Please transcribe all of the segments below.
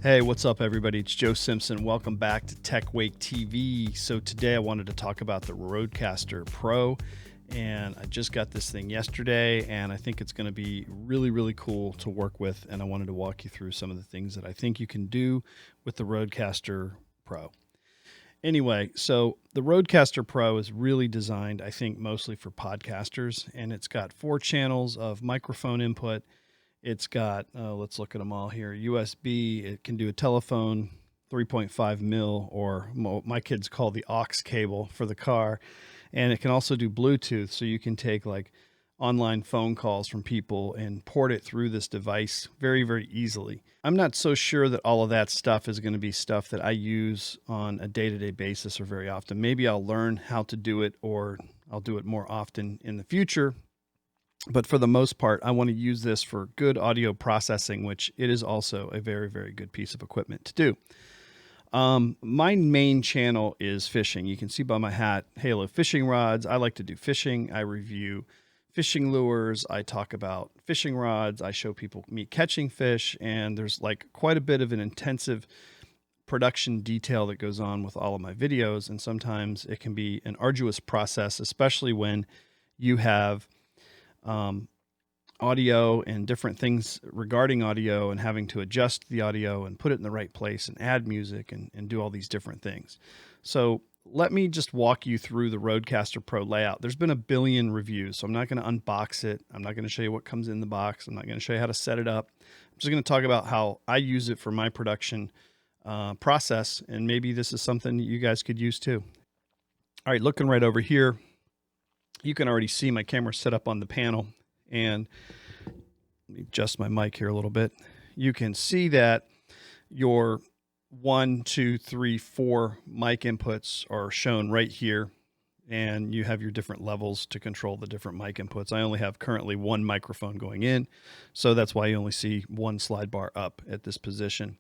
Hey, what's up, everybody? It's Joe Simpson. Welcome back to Tech Wake TV. So today I wanted to talk about the RODECASTER Pro, and I just got this thing yesterday, and I think it's going to be really, really cool to work with, and I wanted to walk you through some of the things that I think you can do with the RODECASTER Pro. Anyway, so the RODECASTER Pro is really designed, I think, mostly for podcasters, and it's got 4 channels of microphone input. It's got, let's look at them all here, USB. It can do a telephone, 3.5 mil, or my kids call the aux cable for the car. And it can also do Bluetooth, so you can take like online phone calls from people and port it through this device very, very easily. I'm not so sure that all of that stuff is going to be stuff that I use on a day-to-day basis or very often. Maybe I'll learn how to do it, or I'll do it more often in the future. But for the most part, I want to use this for good audio processing, which it is also a very, very good piece of equipment to do. My main channel is fishing. You can see by my hat, Halo Fishing Rods. I like to do fishing. I review fishing lures. I talk about fishing rods. I show people me catching fish. And there's like quite a bit of an intensive production detail that goes on with all of my videos. And sometimes it can be an arduous process, especially when you have audio and different things regarding audio and having to adjust the audio and put it in the right place and add music and do all these different things. So let me just walk you through the RODECASTER Pro layout. There's been a billion reviews, so I'm not going to unbox it. I'm not going to show you what comes in the box. I'm not going to show you how to set it up. I'm just going to talk about how I use it for my production process, and maybe this is something you guys could use too. All right, looking right over here, you can already see my camera set up on the panel, and let me adjust my mic here a little bit. You can see that your 1, 2, 3, 4 mic inputs are shown right here, and you have your different levels to control the different mic inputs. I only have currently 1 microphone going in, so that's why you only see 1 slide bar up at this position.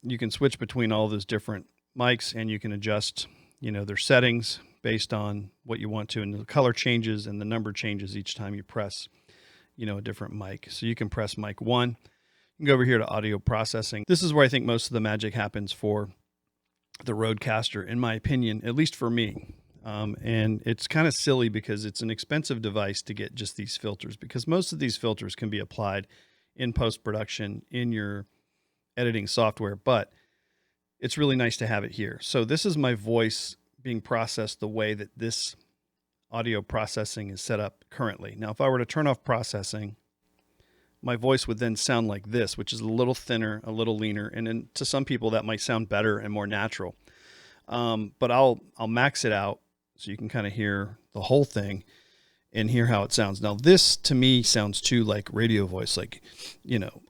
You can switch between all those different mics, and you can adjust, their settings based on what you want to, and the color changes and the number changes each time you press, a different mic. So you can press mic 1. You can go over here to audio processing. This is where I think most of the magic happens for the RODECASTER, in my opinion, at least for me. And it's kind of silly because it's an expensive device to get just these filters, because most of these filters can be applied in post-production in your editing software, but it's really nice to have it here. So this is my voice being processed the way that this audio processing is set up currently. Now, if I were to turn off processing, my voice would then sound like this, which is a little thinner, a little leaner. And then to some people that might sound better and more natural. But I'll max it out so you can kind of hear the whole thing and hear how it sounds. Now, this to me sounds too like radio voice, like,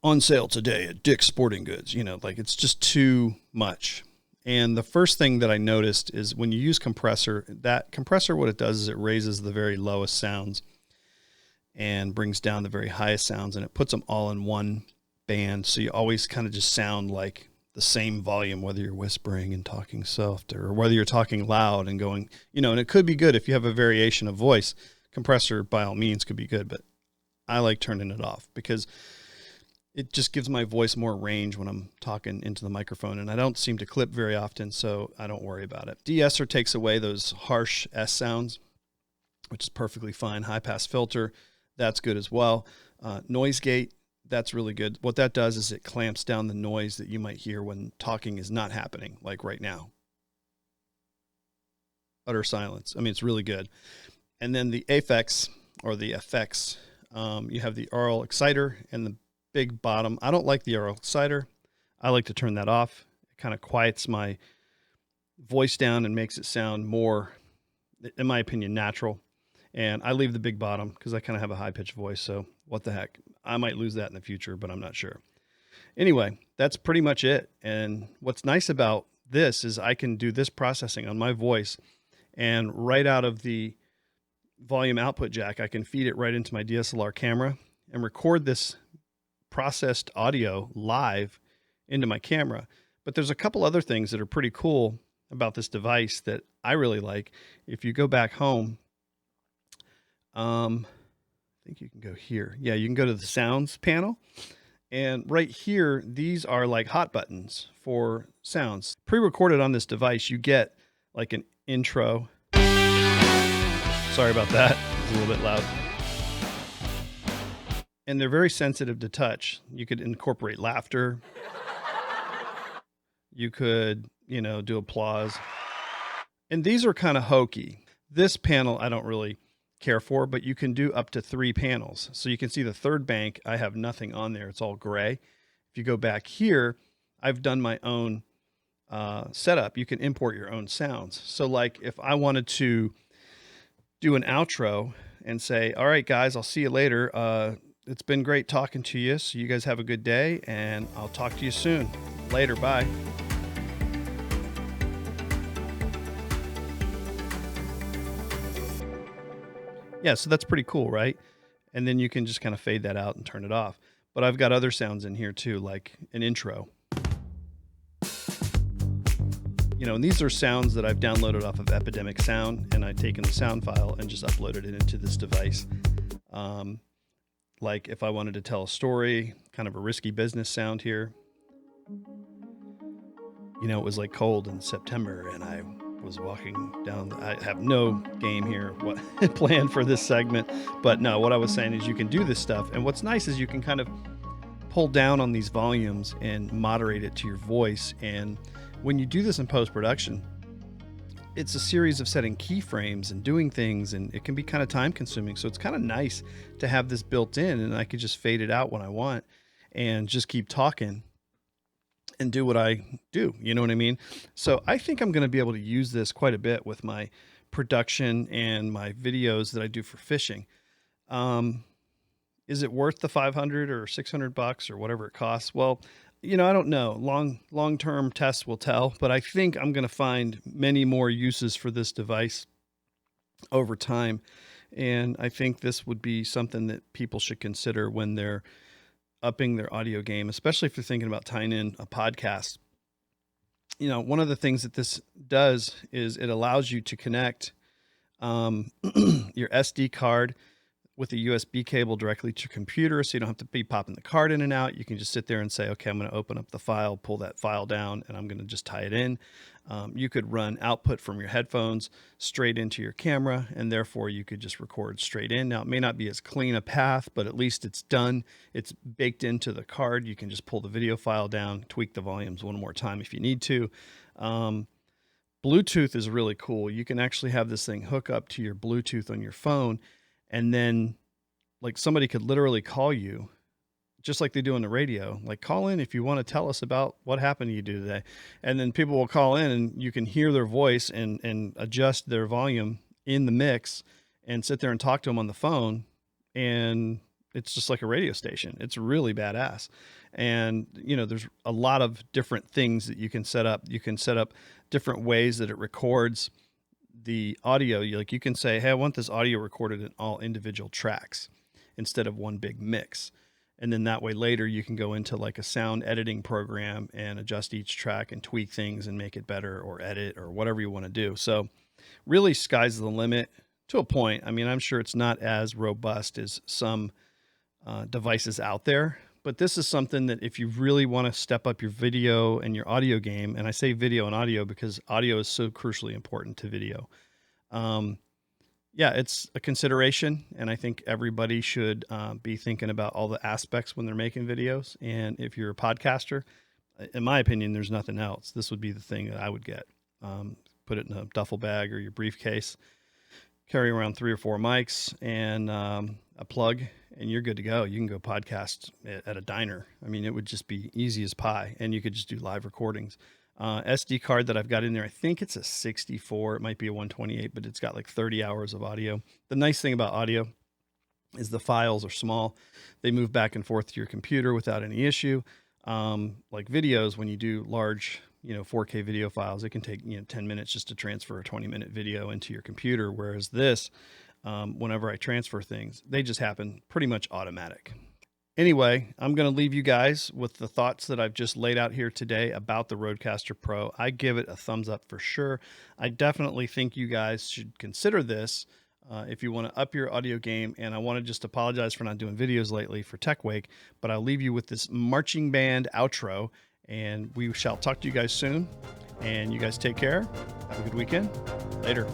on sale today at Dick's Sporting Goods, like it's just too much. And the first thing that I noticed is when you use compressor, what it does is it raises the very lowest sounds and brings down the very highest sounds, and it puts them all in one band. So you always kind of just sound like the same volume, whether you're whispering and talking soft or whether you're talking loud and going, and it could be good if you have a variation of voice. Compressor by all means could be good, but I like turning it off because it just gives my voice more range when I'm talking into the microphone, and I don't seem to clip very often, so I don't worry about it. De-esser takes away those harsh S sounds, which is perfectly fine. High pass filter, that's good as well. Noise gate, that's really good. What that does is it clamps down the noise that you might hear when talking is not happening, like right now. Utter silence. I mean, it's really good. And then the effects, you have the aural exciter and the big bottom. I don't like the aural exciter. I like to turn that off. It kind of quiets my voice down and makes it sound more, in my opinion, natural. And I leave the big bottom because I kind of have a high-pitched voice, so what the heck. I might lose that in the future, but I'm not sure. Anyway, that's pretty much it. And what's nice about this is I can do this processing on my voice, and right out of the volume output jack, I can feed it right into my DSLR camera and record this processed audio live into my camera. But there's a couple other things that are pretty cool about this device that I really like. If you go back home, I think you can go here. Yeah, you can go to the sounds panel, And right here, these are like hot buttons for sounds. Pre-recorded on this device, you get like an intro. Sorry about that. It's a little bit loud. And they're very sensitive to touch. You could incorporate laughter. You could, do applause. And these are kind of hokey. This panel I don't really care for, but you can do up to 3 panels. So you can see the third bank, I have nothing on there. It's all gray. If you go back here, I've done my own setup. You can import your own sounds. So like if I wanted to do an outro and say, all right, guys, I'll see you later. It's been great talking to you. So you guys have a good day and I'll talk to you soon. Later. Bye. Yeah, so that's pretty cool, right? And then you can just kind of fade that out and turn it off. But I've got other sounds in here too, like an intro. And these are sounds that I've downloaded off of Epidemic Sound, and I've taken the sound file and just uploaded it into this device. Like if I wanted to tell a story, kind of a risky business sound here. It was like cold in September and I was walking down. I have no game here planned for this segment, but no, what I was saying is you can do this stuff. And what's nice is you can kind of pull down on these volumes and moderate it to your voice. And when you do this in post-production, it's a series of setting keyframes and doing things, and it can be kind of time consuming. So it's kind of nice to have this built in, and I could just fade it out when I want and just keep talking and do what I do. You know what I mean? So I think I'm going to be able to use this quite a bit with my production and my videos that I do for fishing. Is it worth the 500 or 600 bucks or whatever it costs? Well, I don't know. Long-term tests will tell, but I think I'm going to find many more uses for this device over time. And I think this would be something that people should consider when they're upping their audio game, especially if you're thinking about tying in a podcast. One of the things that this does is it allows you to connect your SD card with a USB cable directly to your computer, so you don't have to be popping the card in and out. You can just sit there and say, okay, I'm going to open up the file, pull that file down, and I'm going to just tie it in. You could run output from your headphones straight into your camera, and therefore you could just record straight in. Now, it may not be as clean a path, but at least it's done. It's baked into the card. You can just pull the video file down, tweak the volumes one more time if you need to. Bluetooth is really cool. You can actually have this thing hook up to your Bluetooth on your phone, and then like somebody could literally call you just like they do on the radio, like call in if you want to tell us about what happened to you today. And then people will call in and you can hear their voice and adjust their volume in the mix and sit there and talk to them on the phone. And it's just like a radio station. It's really badass. And, there's a lot of different things that you can set up. You can set up different ways that it records the audio. You can say, hey, I want this audio recorded in all individual tracks instead of one big mix. And then that way later you can go into like a sound editing program and adjust each track and tweak things and make it better or edit or whatever you want to do. So really sky's the limit to a point. I mean, I'm sure it's not as robust as some devices out there, but this is something that if you really want to step up your video and your audio game, and I say video and audio because audio is so crucially important to video. Yeah, it's a consideration, and I think everybody should be thinking about all the aspects when they're making videos. And if you're a podcaster, in my opinion, there's nothing else. This would be the thing that I would get. Put it in a duffel bag or your briefcase, carry around 3 or 4 mics and a plug, and you're good to go. You can go podcast at a diner. I mean, it would just be easy as pie, and you could just do live recordings. SD card that I've got in there, I think it's a 64. It might be a 128, but it's got like 30 hours of audio. The nice thing about audio is the files are small. They move back and forth to your computer without any issue. Like videos, when you do large, 4K video files, it can take, 10 minutes just to transfer a 20-minute video into your computer. Whereas this, whenever I transfer things, they just happen pretty much automatic. Anyway, I'm going to leave you guys with the thoughts that I've just laid out here today about the RODECASTER Pro. I give it a thumbs up for sure. I definitely think you guys should consider this if you want to up your audio game. And I want to just apologize for not doing videos lately for Tech Wake, but I'll leave you with this marching band outro, and we shall talk to you guys soon. And you guys take care. Have a good weekend. Later.